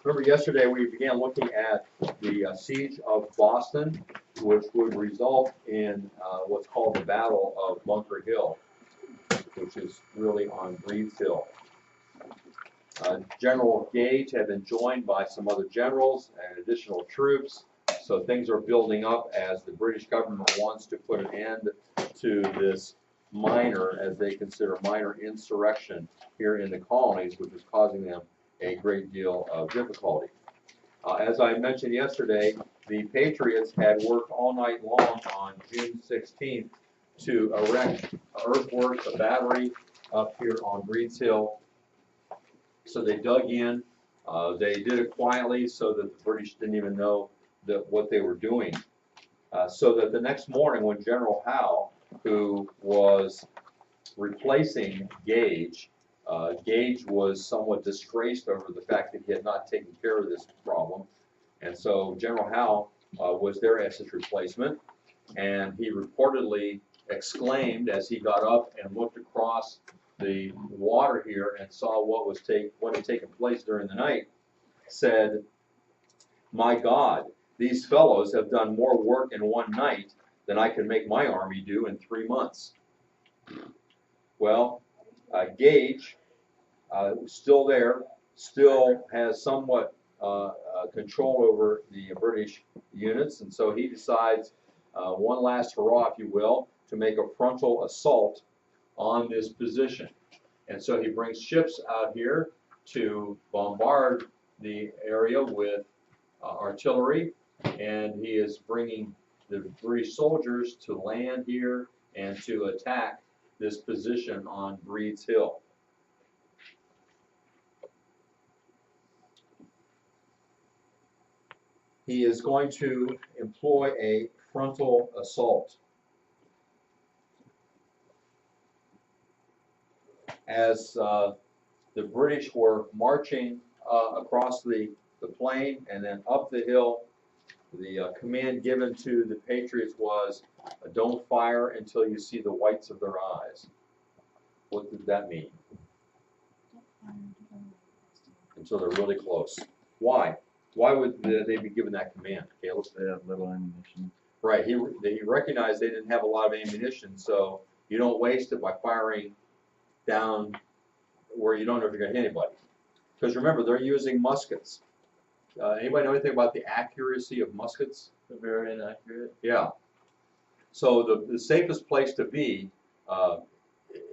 Remember yesterday we began looking at the siege of Boston, which would result in what's called the Battle of Bunker Hill, which is really on Breeds Hill. General Gage had been joined by some other generals and additional troops, so things are building up as the British government wants to put an end to this minor, as they consider minor insurrection here in the colonies, which is causing them a great deal of difficulty. As I mentioned yesterday, the Patriots had worked all night long on June 16th to erect earthworks, a battery up here on Breeds Hill. So they dug in. They did it quietly so that the British didn't even know what they were doing. So that the next morning when General Howe, who was replacing Gage, Gage was somewhat disgraced over the fact that he had not taken care of this problem. And so General Howe was there as his replacement. And he reportedly exclaimed as he got up and looked across the water here and saw what had taken place during the night, said, "My God, these fellows have done more work in one night than I can make my army do in 3 months." Well, Gage, still there, still has somewhat control over the British units, and so he decides one last hurrah, if you will, to make a frontal assault on this position. And so he brings ships out here to bombard the area with artillery, and he is bringing the British soldiers to land here and to attack this position on Breeds Hill. He is going to employ a frontal assault. As the British were marching across the plain and then up the hill, the command given to the Patriots was, "Don't fire until you see the whites of their eyes." What did that mean? Until they're really close. Why? Why would they be given that command? Caleb? They have little ammunition. Right. He recognized they didn't have a lot of ammunition, so you don't waste it by firing down where you don't know if you're going to hit anybody. Because remember, they're using muskets. Anybody know anything about the accuracy of muskets? They're very inaccurate. Yeah. So the safest place to be,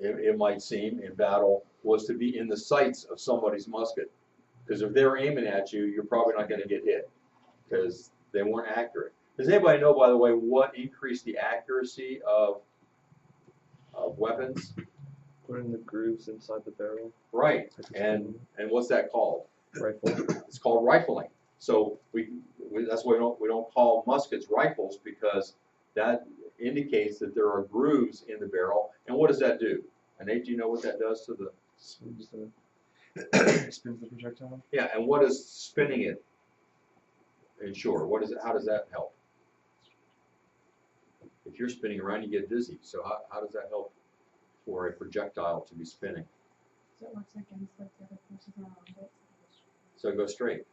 it might seem, in battle, was to be in the sights of somebody's musket. Because if they're aiming at you, you're probably not going to get hit, because they weren't accurate. Does anybody know, by the way, what increased the accuracy of weapons? Putting the grooves inside the barrel. Right. And what's that called? Rifle. It's called rifling. So that's why we don't call muskets rifles, because that indicates that there are grooves in the barrel. And what does that do? And Nate, do you know what that does to the? Spins the projectile. Yeah. And what is spinning it ensure? What is it? How does that help? If you're spinning around, you get dizzy. So how does that help for a projectile to be spinning? So it works against like the other forces around it. So it goes straight.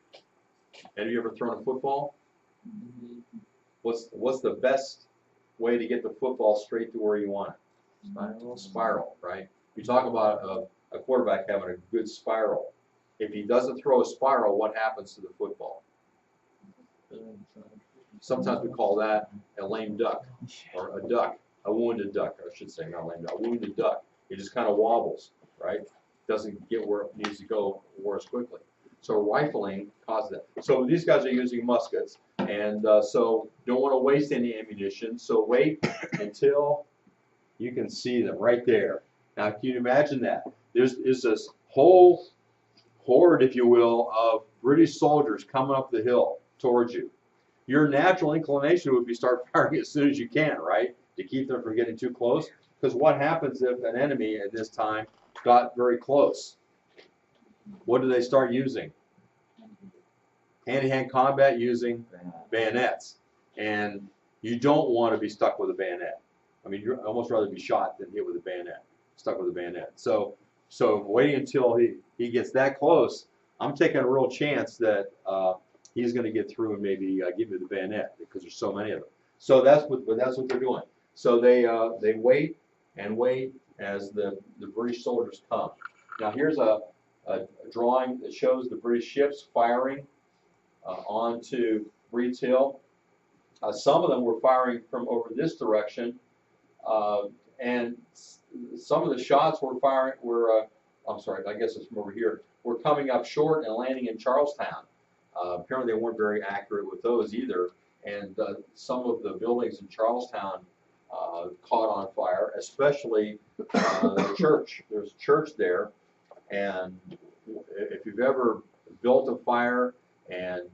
Have you ever thrown a football? Mm-hmm. What's the best way to get the football straight to where you want it? Spiral. Spiral, right? You talk about a quarterback having a good spiral. If he doesn't throw a spiral, what happens to the football? Sometimes we call that a lame duck, or a duck, a wounded duck, I should say, not a lame duck, a wounded duck. It just kind of wobbles, right? Doesn't get where it needs to go as quickly. So rifling causes that. So these guys are using muskets, and so don't want to waste any ammunition. So wait until you can see them right there. Now, can you imagine that? There's this whole horde, if you will, of British soldiers coming up the hill towards you. Your natural inclination would be start firing as soon as you can, right? To keep them from getting too close. Because what happens if an enemy at this time got very close? What do they start using? Hand-to-hand combat using bayonets. And you don't want to be stuck with a bayonet. I mean, you'd almost rather be shot than hit with a bayonet, stuck with a bayonet. So waiting until he gets that close, I'm taking a real chance that he's going to get through and maybe give me the bayonet because there's so many of them. So that's what they're doing. So they wait and wait as the British soldiers come. Now here's a drawing that shows the British ships firing onto Breed's Hill. Some of them were firing from over this direction, and some of the shots were firing I'm sorry, I guess it's from over here. Were coming up short and landing in Charlestown. Apparently, they weren't very accurate with those either, and some of the buildings in Charlestown caught on fire, especially the church. There's a church there, and if you've ever built a fire and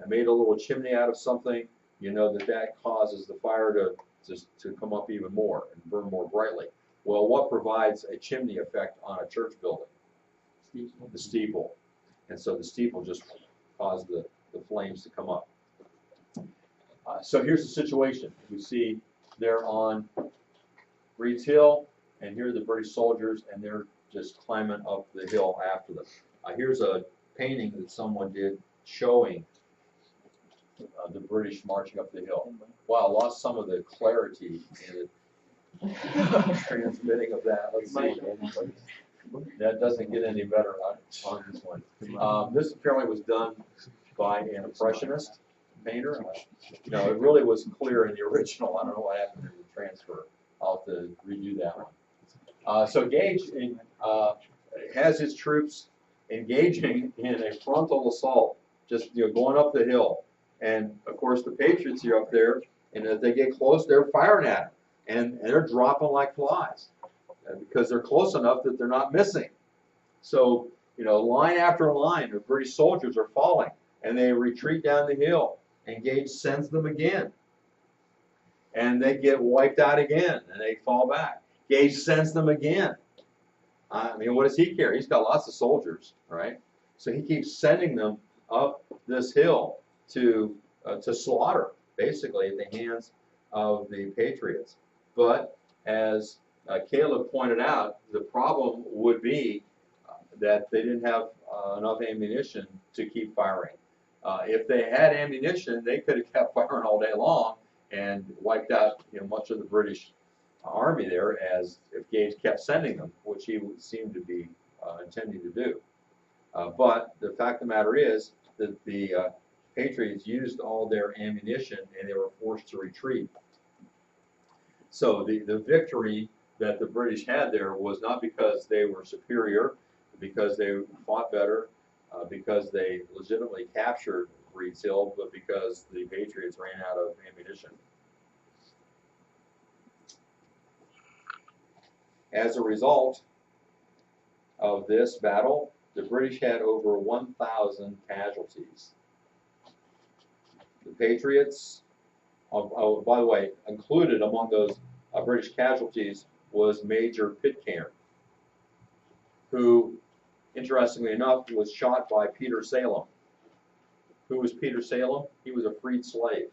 made a little chimney out of something, you know that causes the fire to come up even more and burn more brightly. Well, what provides a chimney effect on a church building? The steeple. And so the steeple just caused the flames to come up. So here's the situation. We see they're on Breed's Hill, and here are the British soldiers, and they're just climbing up the hill after them. Here's a painting that someone did showing the British marching up the hill. Wow, I lost some of the clarity in it. Transmitting of that. Let's see. That doesn't get any better on this one. This apparently was done by an impressionist painter. You know, it really was clear in the original. I don't know what happened in the transfer. I'll have to redo that one. So Gage has his troops engaging in a frontal assault, just going up the hill. And of course, the Patriots are up there, and as they get close, they're firing at them. And they're dropping like flies because they're close enough that they're not missing. So, line after line of British soldiers are falling, and they retreat down the hill, and Gage sends them again. And they get wiped out again, and they fall back. Gage sends them again. I mean, what does he care? He's got lots of soldiers, right? So he keeps sending them up this hill to slaughter, basically, at the hands of the Patriots. But as Caleb pointed out, the problem would be that they didn't have enough ammunition to keep firing. If they had ammunition, they could have kept firing all day long and wiped out much of the British army there, as if Gage kept sending them, which he seemed to be intending to do. But the fact of the matter is that the Patriots used all their ammunition and they were forced to retreat. So the victory that the British had there was not because they were superior, because they fought better, because they legitimately captured Breed's Hill, but because the Patriots ran out of ammunition. As a result of this battle, the British had over 1,000 casualties. The Patriots, by the way, included among those British casualties was Major Pitcairn, who, interestingly enough, was shot by Peter Salem. Who was Peter Salem? He was a freed slave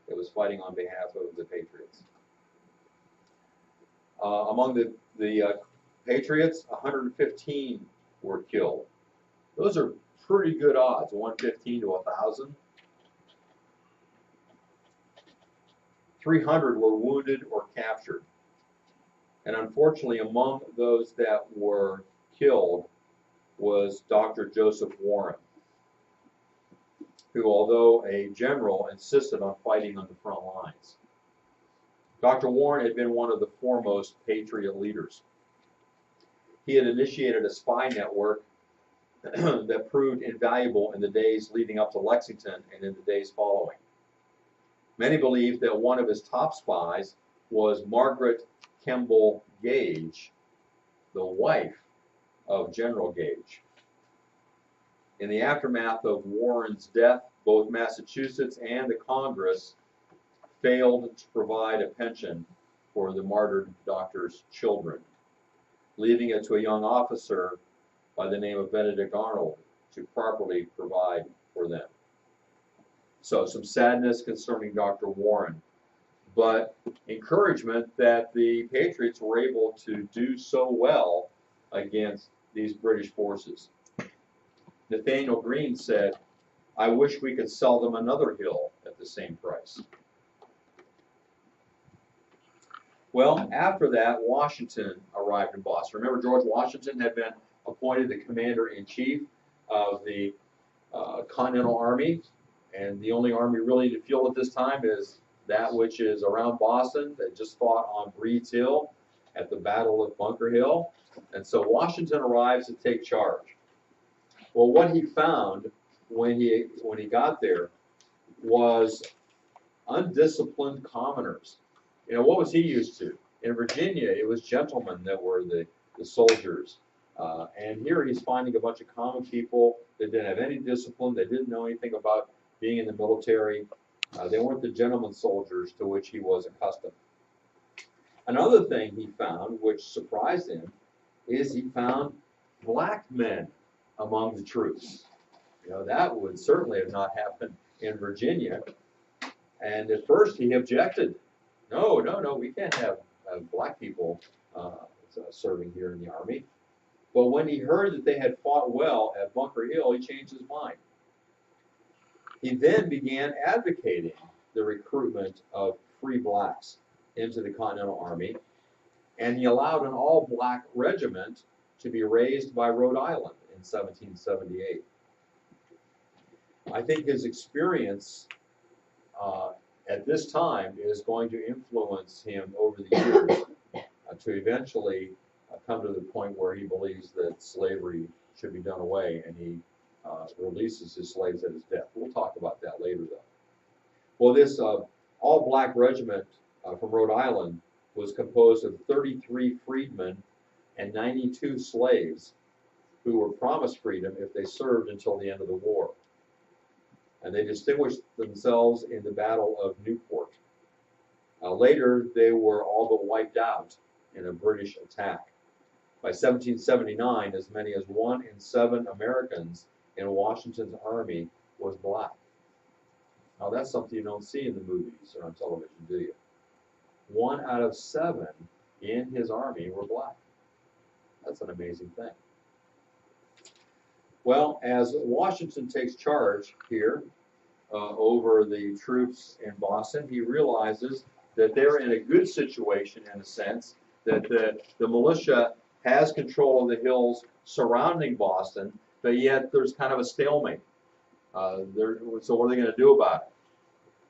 that was fighting on behalf of the Patriots. Among the Patriots, 115 were killed. Those are pretty good odds, 115 to 1,000. 300 were wounded or captured. And unfortunately, among those that were killed was Dr. Joseph Warren, who, although a general, insisted on fighting on the front lines. Dr. Warren had been one of the foremost Patriot leaders. He had initiated a spy network that proved invaluable in the days leading up to Lexington and in the days following. Many believe that one of his top spies was Margaret Kemble Gage, the wife of General Gage. In the aftermath of Warren's death, both Massachusetts and the Congress failed to provide a pension for the martyred doctor's children, leaving it to a young officer by the name of Benedict Arnold to properly provide for them. So some sadness concerning Dr. Warren, but encouragement that the Patriots were able to do so well against these British forces. Nathaniel Greene said, "I wish we could sell them another hill at the same price." Well, after that, Washington arrived in Boston. Remember, George Washington had been appointed the commander-in-chief of the Continental Army, and the only army really to field at this time is that which is around Boston. They just fought on Breed's Hill at the Battle of Bunker Hill, and so Washington arrives to take charge. Well, what he found when he got there was undisciplined commoners. You know, what was he used to? In Virginia, it was gentlemen that were the soldiers. And here he's finding a bunch of common people that didn't have any discipline. They didn't know anything about being in the military. They weren't the gentleman soldiers to which he was accustomed. Another thing he found, which surprised him, is he found black men among the troops. You know, that would certainly have not happened in Virginia. And at first he objected. No, we can't have black people serving here in the Army. But when he heard that they had fought well at Bunker Hill, he changed his mind. He then began advocating the recruitment of free blacks into the Continental Army, and he allowed an all-black regiment to be raised by Rhode Island in 1778. I think his experience at this time is going to influence him over the years to eventually come to the point where he believes that slavery should be done away, and he releases his slaves at his death. We'll talk about that later, though. Well, this all-black regiment from Rhode Island was composed of 33 freedmen and 92 slaves who were promised freedom if they served until the end of the war. And they distinguished themselves in the Battle of Newport. Later, they were all but wiped out in a British attack. By 1779, as many as 1 in 7 Americans in Washington's army was black. Now, that's something you don't see in the movies or on television, do you? 1 out of 7 in his army were black. That's an amazing thing. Well, as Washington takes charge here over the troops in Boston, he realizes that they're in a good situation in a sense, that the militia has control of the hills surrounding Boston, but yet there's kind of a stalemate. So what are they going to do about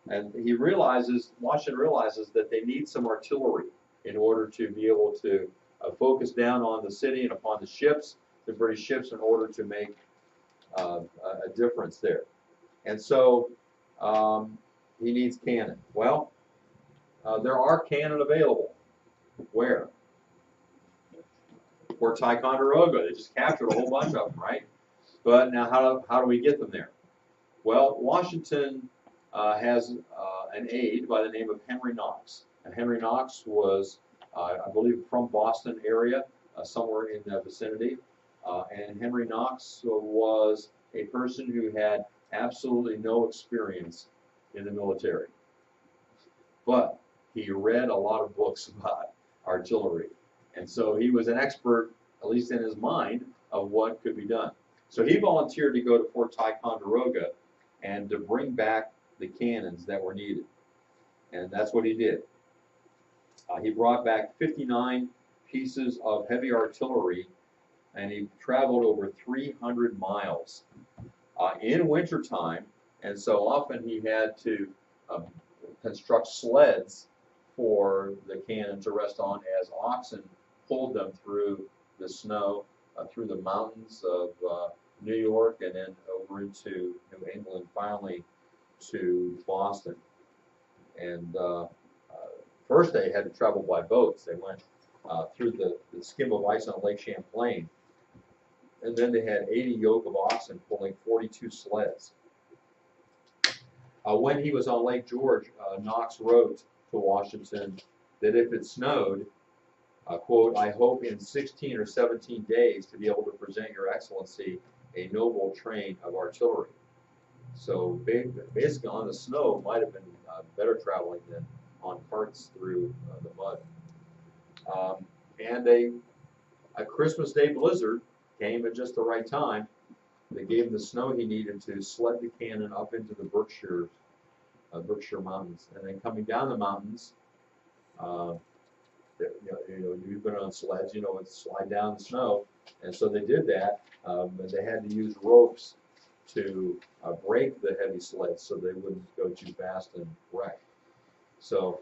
it? And Washington realizes that they need some artillery in order to be able to focus down on the city and upon the ships, the British ships, in order to make a difference there. And so he needs cannon. Well, there are cannon available. Where? Fort Ticonderoga. They just captured a whole bunch of them, right? But now how do we get them there? Well, Washington has an aide by the name of Henry Knox. And Henry Knox was, I believe, from Boston area, somewhere in that vicinity. And Henry Knox was a person who had absolutely no experience in the military. But he read a lot of books about artillery. And so he was an expert, at least in his mind, of what could be done. So he volunteered to go to Fort Ticonderoga and to bring back the cannons that were needed. And that's what he did. He brought back 59 pieces of heavy artillery, and he traveled over 300 miles in wintertime. And so often he had to construct sleds for the cannon to rest on as oxen pulled them through the snow, through the mountains of New York, and then over into New England, finally to Boston. And first they had to travel by boats. They went through the skim of ice on Lake Champlain. And then they had 80 yoke of oxen pulling 42 sleds. When he was on Lake George, Knox wrote to Washington that if it snowed, quote, "I hope in 16 or 17 days to be able to present your excellency a noble train of artillery." So basically on the snow might have been better traveling than on carts through the mud. And a Christmas Day blizzard came at just the right time, They gave him the snow he needed to sled the cannon up into the Berkshire Mountains, and then coming down the mountains. You've been on sleds, it's slide down the snow, and so they did that, and they had to use ropes to brake the heavy sleds so they wouldn't go too fast and wreck. So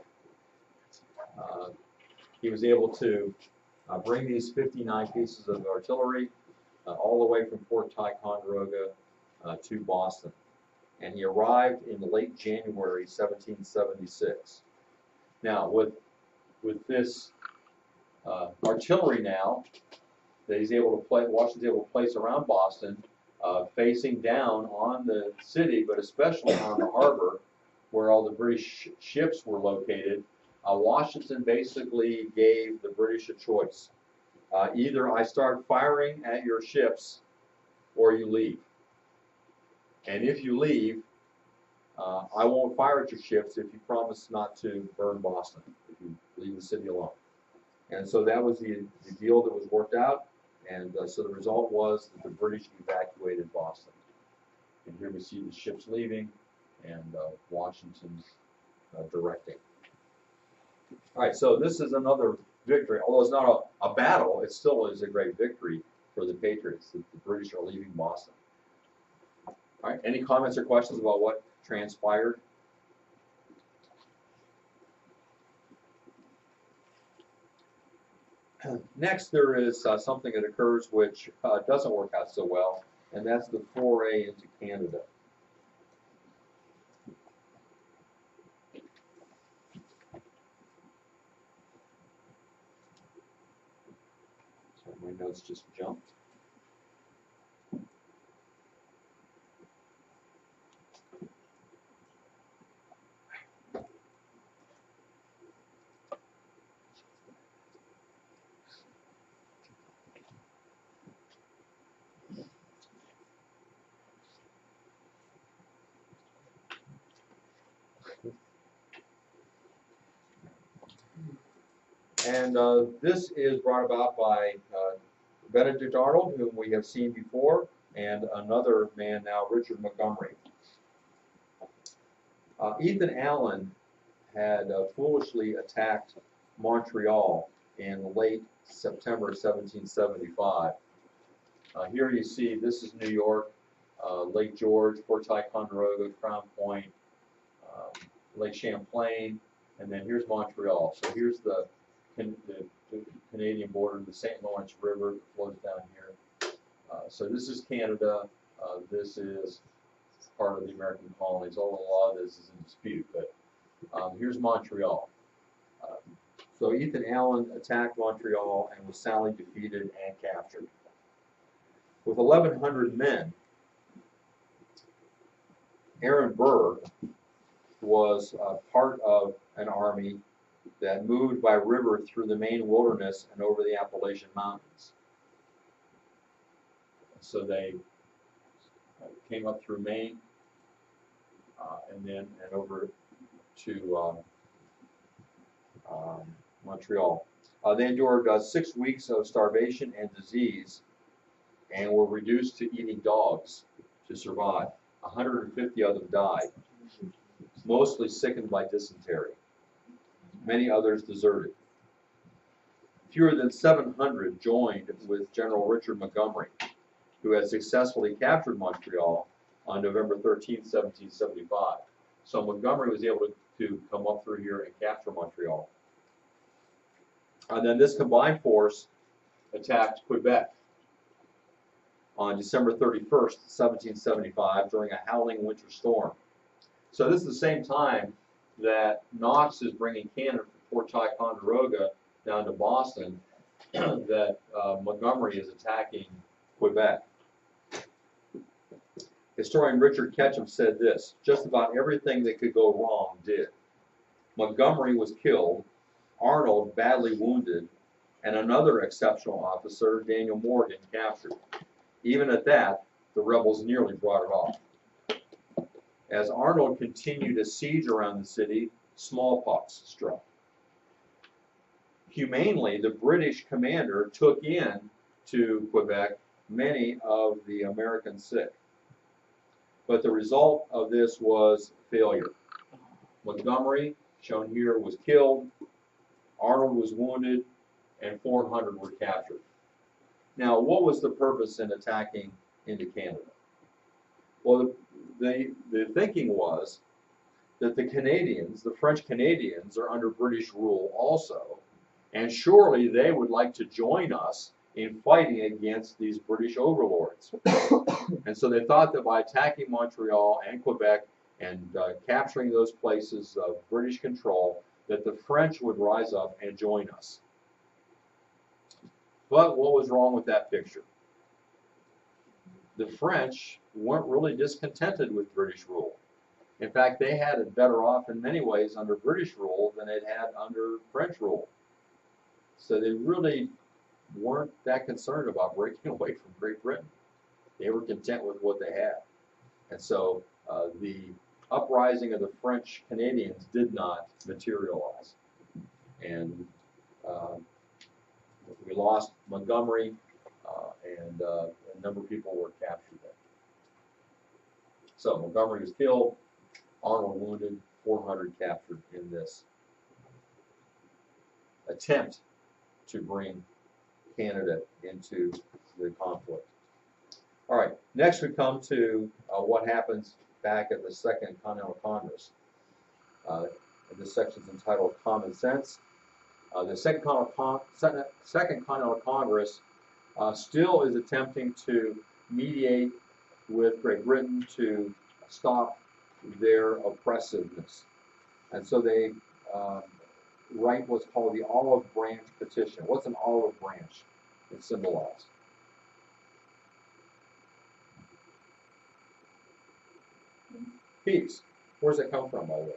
he was able to bring these 59 pieces of artillery all the way from Fort Ticonderoga to Boston, and he arrived in late January 1776. Now, with this artillery now that he's able to Washington's able to place around Boston, facing down on the city, but especially on the harbor where all the British ships were located, Washington basically gave the British a choice. Either I start firing at your ships or you leave. And if you leave, I won't fire at your ships if you promise not to burn Boston, if you leave the city alone. And so that was the deal that was worked out, and so the result was that the British evacuated Boston. And here we see the ships leaving and Washington directing. All right, so this is another victory. Although it's not a battle, it still is a great victory for the Patriots that the British are leaving Boston. All right, any comments or questions about what transpired? Next, there is something that occurs which doesn't work out so well, and that's the foray into Canada. So my notes just jumped. And this is brought about by Benedict Arnold, whom we have seen before, and another man now, Richard Montgomery. Ethan Allen had foolishly attacked Montreal in late September 1775. Here you see, this is New York, Lake George, Fort Ticonderoga, Crown Point, Lake Champlain, and then here's Montreal. So here's the Canadian border, the St. Lawrence River flows down here. So this is Canada. This is part of the American colonies. Although a lot of this is in dispute, but here's Montreal. So Ethan Allen attacked Montreal and was soundly defeated and captured. With 1,100 men, Aaron Burr was part of an army that moved by river through the Maine wilderness and over the Appalachian Mountains. So they came up through Maine and over to Montreal. They endured 6 weeks of starvation and disease and were reduced to eating dogs to survive. 150 of them died, mostly sickened by dysentery. Many others deserted. Fewer than 700 joined with General Richard Montgomery, who had successfully captured Montreal on November 13, 1775. So Montgomery was able to come up through here and capture Montreal. And then this combined force attacked Quebec on December 31st, 1775, during a howling winter storm. So this is the same time that Knox is bringing cannon from Fort Ticonderoga down to Boston, that Montgomery is attacking Quebec. Historian Richard Ketchum said this: just about everything that could go wrong did. Montgomery was killed, Arnold badly wounded, and another exceptional officer, Daniel Morgan, captured. Even at that, the rebels nearly brought it off. As Arnold continued a siege around the city, smallpox struck. Humanely, the British commander took in to Quebec many of the Americans sick. But the result of this was failure. Montgomery, shown here, was killed, Arnold was wounded, and 400 were captured. Now, what was the purpose in attacking into Canada? Well, the thinking was that the Canadians, the French Canadians, are under British rule also, and surely they would like to join us in fighting against these British overlords. And so they thought that by attacking Montreal and Quebec and capturing those places of British control, that the French would rise up and join us. But what was wrong with that picture? The French weren't really discontented with British rule. In fact, they had it better off in many ways under British rule than it had under French rule. So they really weren't that concerned about breaking away from Great Britain. They were content with what they had. And so the uprising of the French Canadians did not materialize. And we lost Montgomery, and a number of people were captured there. So Montgomery was killed, Arnold wounded, 400 captured in this attempt to bring Canada into the conflict. All right, next we come to what happens back at the Second Continental Congress. This section is entitled Common Sense. The Second Continental Congress still is attempting to mediate with Great Britain to stop their oppressiveness. And so they write what's called the Olive Branch Petition. What's an olive branch? It's symbolized. Peace. Where does that come from, by the way?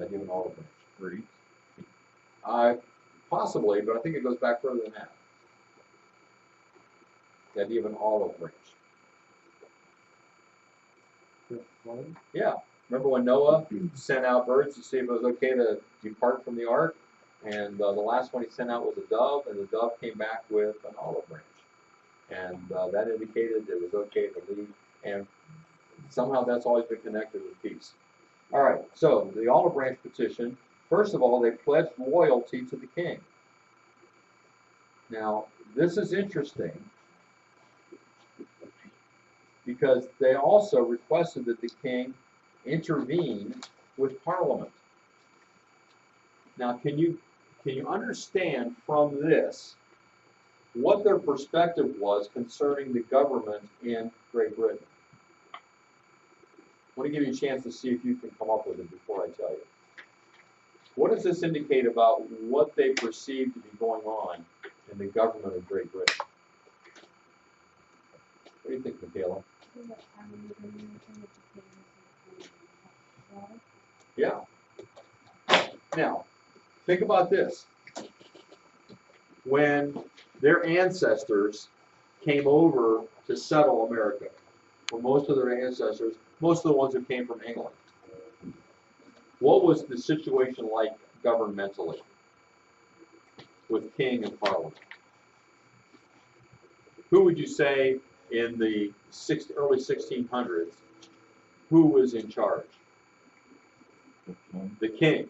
I give an olive branch. Greece. Possibly, but I think it goes back further than that. The idea of an olive branch. Yeah. Remember when Noah sent out birds to see if it was okay to depart from the ark? And the last one he sent out was a dove, and the dove came back with an olive branch. And that indicated it was okay to leave. And somehow that's always been connected with peace. All right, so the Olive Branch Petition, first of all, they pledged loyalty to the king. Now, this is interesting because they also requested that the king intervene with Parliament. Now, can you understand from this what their perspective was concerning the government in Great Britain? I want to give you a chance to see if you can come up with it before I tell you. What does this indicate about what they perceive to be going on in the government of Great Britain? What do you think, Michaela? Yeah. Now, think about this. When their ancestors came over to settle America, or most of their ancestors, most of the ones who came from England, what was the situation like governmentally with king and parliament? Who would you say in the early 1600s, who was in charge? The king.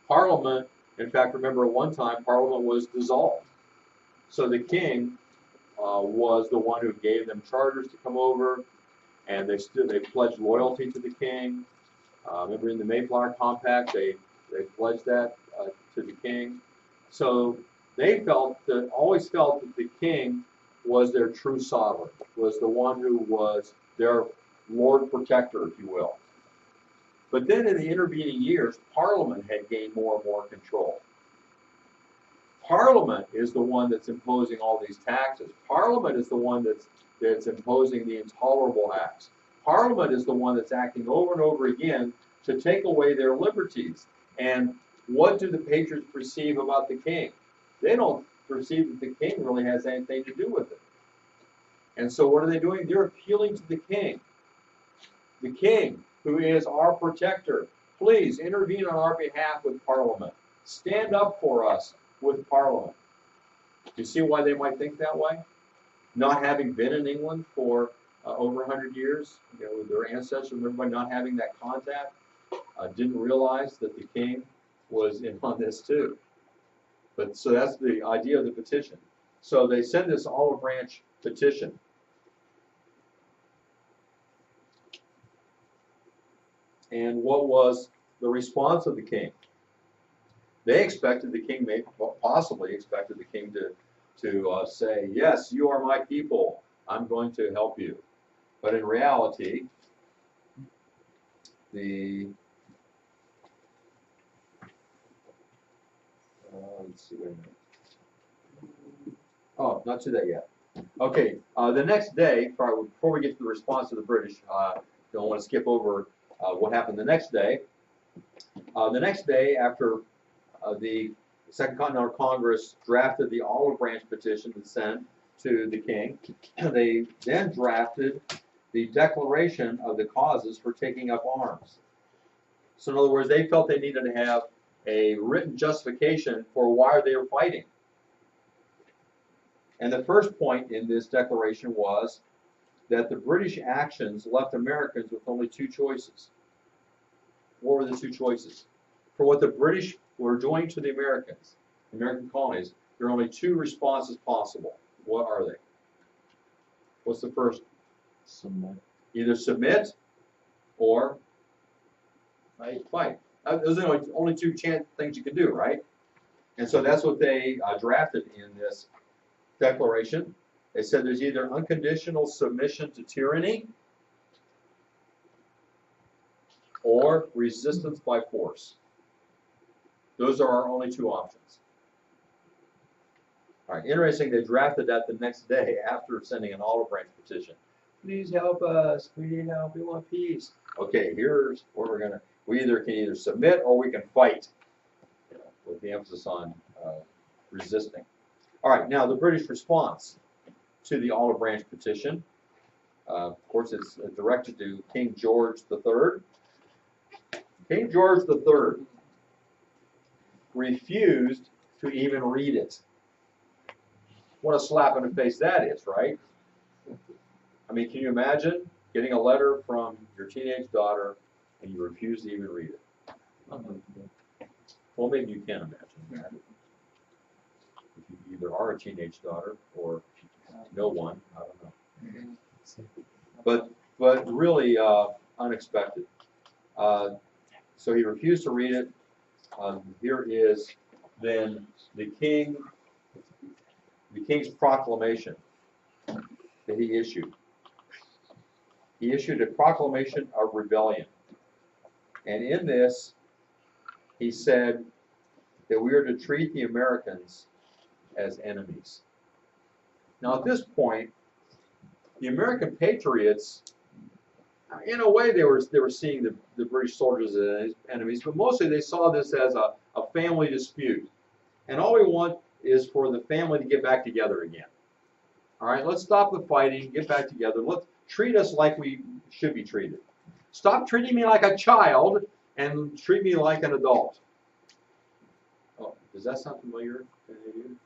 Parliament, in fact, remember at one time, Parliament was dissolved. So the king was the one who gave them charters to come over, and they pledged loyalty to the king. Remember in the Mayflower Compact, they pledged that to the king. So they always felt that the king was their true sovereign, was the one who was their Lord Protector, if you will. But then in the intervening years, Parliament had gained more and more control. Parliament is the one that's imposing all these taxes. Parliament is the one that's imposing the intolerable acts. Parliament is the one that's acting over and over again to take away their liberties. And what do the patriots perceive about the king? They don't perceive that the king really has anything to do with it. And so what are they doing? They're appealing to the king. The king, who is our protector, please intervene on our behalf with Parliament. Stand up for us with Parliament. Do you see why they might think that way? not having been in England for over 100 years, with their ancestors and everybody not having that contact, didn't realize that the king was in on this too. But so that's the idea of the petition. So they send this olive branch petition. And what was the response of the king? They expected the king, possibly expected the king to say, yes, you are my people. I'm going to help you. But in reality, let's see, wait a minute. Oh, not to that yet. Okay, the next day, before we get to the response of the British, don't want to skip over what happened the next day. The next day, after the Second Continental Congress drafted the olive branch petition to send to the king, they then drafted the declaration of the causes for taking up arms. So in other words, they felt they needed to have a written justification for why they were fighting. And the first point in this declaration was that the British actions left Americans with only two choices. What were the two choices? For what the British were doing to the Americans, American colonies, there are only two responses possible. What are they? What's the first? Submit. Either submit or fight. Those are the only two things you can do, right? And so that's what they drafted in this declaration. They said there's either unconditional submission to tyranny or resistance by force. Those are our only two options. All right, interesting, they drafted that the next day after sending an olive branch petition. Please help us, we need help, we want peace. Okay, here's where we can either submit or we can fight, with the emphasis on resisting. All right, now the British response to the olive branch petition. Of course, it's directed to King George III. King George III refused to even read it. What a slap in the face that is, right? I mean, can you imagine getting a letter from your teenage daughter and you refuse to even read it? Well, maybe you can imagine that. If you either are a teenage daughter or no one, I don't know. But really unexpected. So he refused to read it. Here is then the king's proclamation that he issued. He issued a proclamation of rebellion. And in this, he said that we are to treat the Americans as enemies. Now at this point, the American patriots, in a way they were seeing the British soldiers as enemies, but mostly they saw this as a family dispute. And all we want is for the family to get back together again. All right, let's stop the fighting, get back together. Let's treat us like we should be treated. Stop treating me like a child and treat me like an adult. Oh, does that sound familiar to any of you?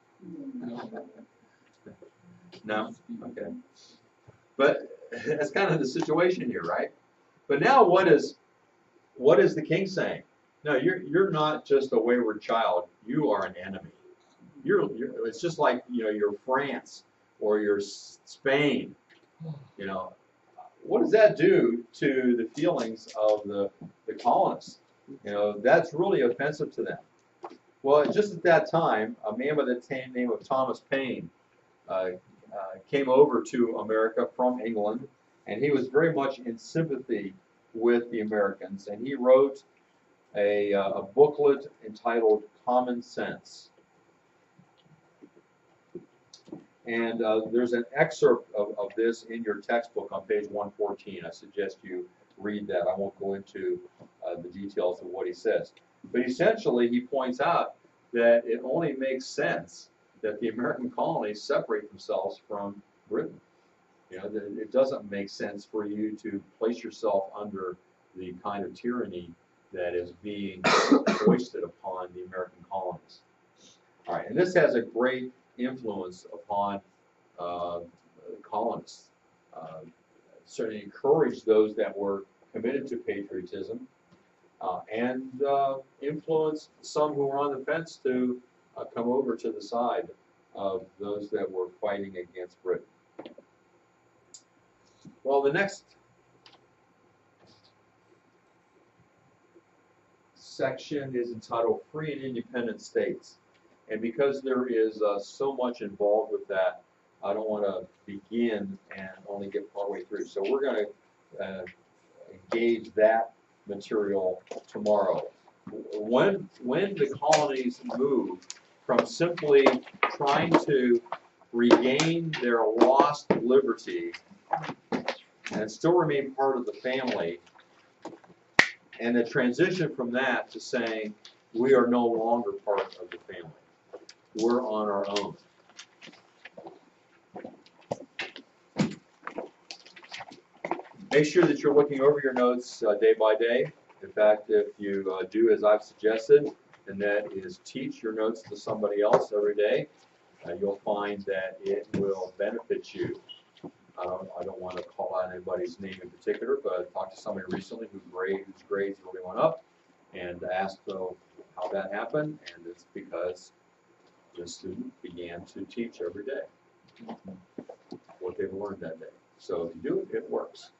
No? Okay. But that's kind of the situation here, right? But now what is the king saying? No, you're not just a wayward child. You are an enemy. It's just like, you're France or you're Spain. What does that do to the feelings of the colonists? That's really offensive to them. Well, just at that time, a man by the name of Thomas Paine came over to America from England, and he was very much in sympathy with the Americans, and he wrote a booklet entitled Common Sense. And there's an excerpt of this in your textbook on page 114. I suggest you read that. I won't go into the details of what he says. But essentially, he points out that it only makes sense that the American colonies separate themselves from Britain. It doesn't make sense for you to place yourself under the kind of tyranny that is being foisted upon the American colonies. All right, and this has a great influence upon colonists. Certainly encouraged those that were committed to patriotism, and influenced some who were on the fence to come over to the side of those that were fighting against Britain. Well, the next section is entitled Free and Independent States. And because there is so much involved with that, I don't want to begin and only get partway through. So we're going to engage that material tomorrow. When the colonies moved from simply trying to regain their lost liberty and still remain part of the family, and the transition from that to saying we are no longer part of the family. We're on our own. Make sure that you're looking over your notes day by day. In fact, if you do as I've suggested, and that is teach your notes to somebody else every day, you'll find that it will benefit you. I don't want to call out anybody's name in particular, but I talked to somebody recently whose grades really went up, and asked how that happened, and it's because the student began to teach every day what they've learned that day. So if you do it, it works.